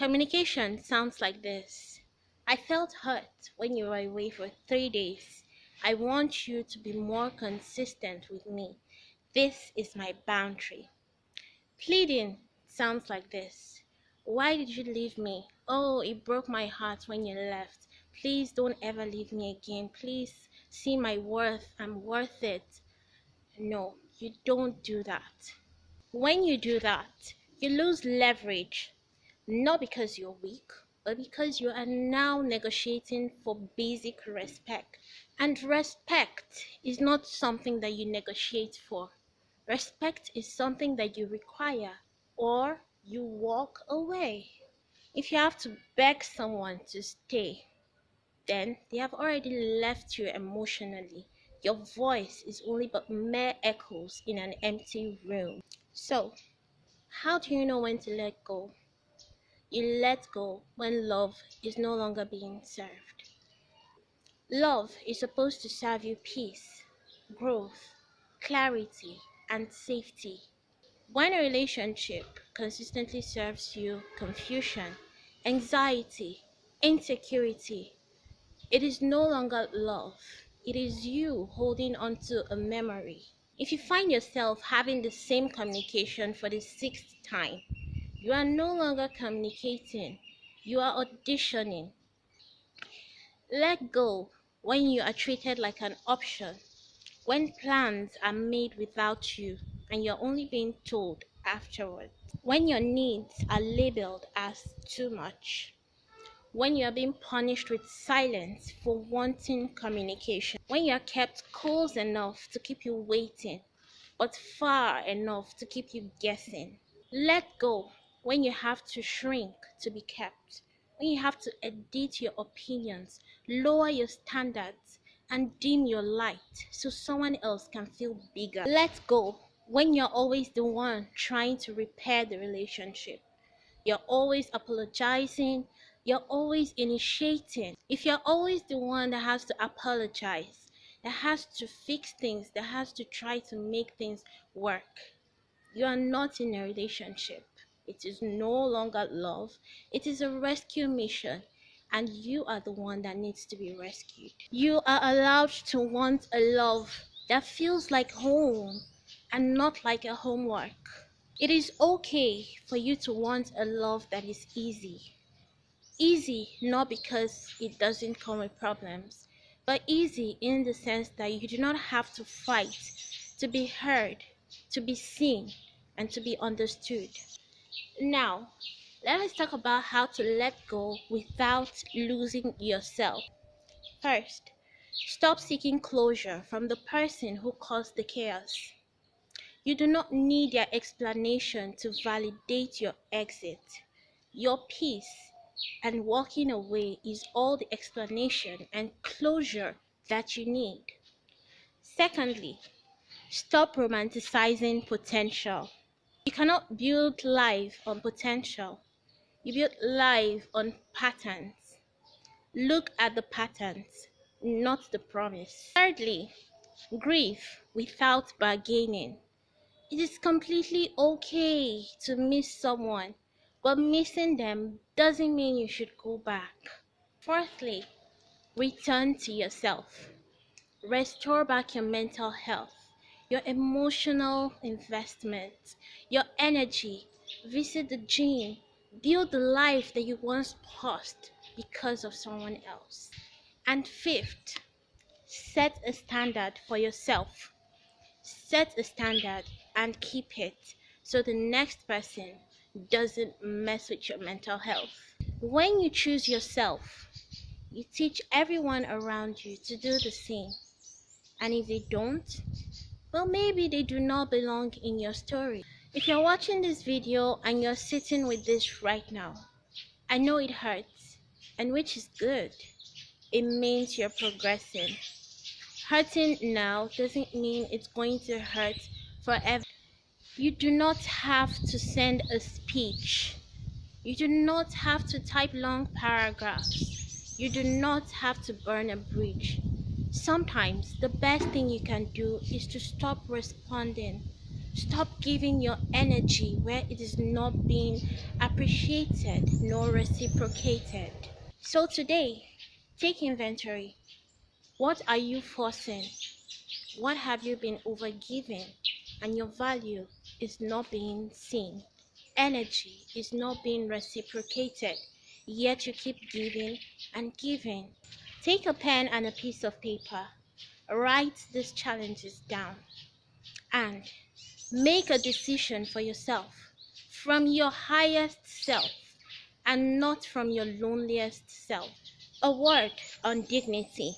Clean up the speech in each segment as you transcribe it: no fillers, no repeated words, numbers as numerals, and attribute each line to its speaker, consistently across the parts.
Speaker 1: Communication sounds like this. I felt hurt when you were away for 3 days. I want you to be more consistent with me. This is my boundary. Pleading sounds like this. Why did you leave me? Oh, it broke my heart when you left. Please don't ever leave me again. Please see my worth. I'm worth it. No, you don't do that. When you do that, you lose leverage, not because you're weak, but because you are now negotiating for basic respect. And respect is not something that you negotiate for. Respect is something that you require or you walk away. If you have to beg someone to stay, then they have already left you emotionally. Your voice is only but mere echoes in an empty room. So, how do you know when to let go? You let go when love is no longer being served. Love is supposed to serve you peace, growth, clarity, and safety. When a relationship consistently serves you confusion, anxiety, insecurity, it is no longer love. It is you holding on to a memory. If you find yourself having the same communication for the sixth time, you are no longer communicating, you are auditioning. Let go when you are treated like an option, when plans are made without you and you're only being told afterward, when your needs are labeled as too much, when you are being punished with silence for wanting communication, when you are kept close enough to keep you waiting, but far enough to keep you guessing. Let go when you have to shrink to be kept, when you have to edit your opinions, lower your standards, and dim your light so someone else can feel bigger. Let go when you're always the one trying to repair the relationship. You're always apologizing, you're always initiating. If you're always the one that has to apologize, that has to fix things, that has to try to make things work, you are not in a relationship. It is no longer love. It is a rescue mission, and you are the one that needs to be rescued. You are allowed to want a love that feels like home and not like a homework. It is okay for you to want a love that is easy. Easy not because it doesn't come with problems, but easy in the sense that you do not have to fight to be heard, to be seen, and to be understood. Now, let us talk about how to let go without losing yourself. First, stop seeking closure from the person who caused the chaos. You do not need their explanation to validate your exit. Your peace and walking away is all the explanation and closure that you need. Secondly, stop romanticizing potential. You cannot build life on potential. You build life on patterns. Look at the patterns, not the promise. Thirdly, grief without bargaining. It is completely okay to miss someone, but missing them doesn't mean you should go back. Fourthly, return to yourself. Restore back your mental health, your emotional investment, your energy. Visit the gym. Build the life that you once paused because of someone else. And fifth, set a standard for yourself. Set a standard and keep it so the next person doesn't mess with your mental health. When you choose yourself, you teach everyone around you to do the same. And if they don't, well, maybe they do not belong in your story. If you're watching this video and you're sitting with this right now, I know it hurts, and which is good. It means you're progressing. Hurting now doesn't mean it's going to hurt forever. You do not have to send a speech. You do not have to type long paragraphs. You do not have to burn a bridge. Sometimes the best thing you can do is to stop responding. Stop giving your energy where it is not being appreciated nor reciprocated. So today, take inventory. What are you forcing? What have you been overgiving? And your value is not being seen. Energy is not being reciprocated, yet you keep giving and giving. Take a pen and a piece of paper. Write these challenges down and make a decision for yourself from your highest self and not from your loneliest self. A word on dignity.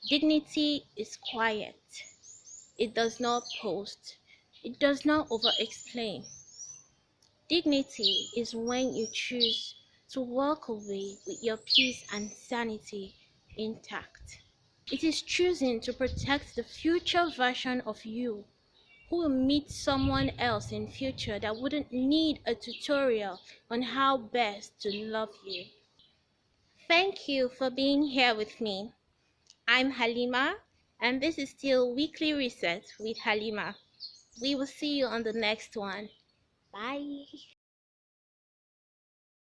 Speaker 1: Dignity is quiet. It does not post. It does not over explain. Dignity is when you choose to walk away with your peace and sanity intact. It is choosing to protect the future version of you who will meet someone else in future that wouldn't need a tutorial on how best to love you. Thank you for being here with me. I'm Halima, and this is still Weekly Reset with Halima. We will see you on the next one. Bye.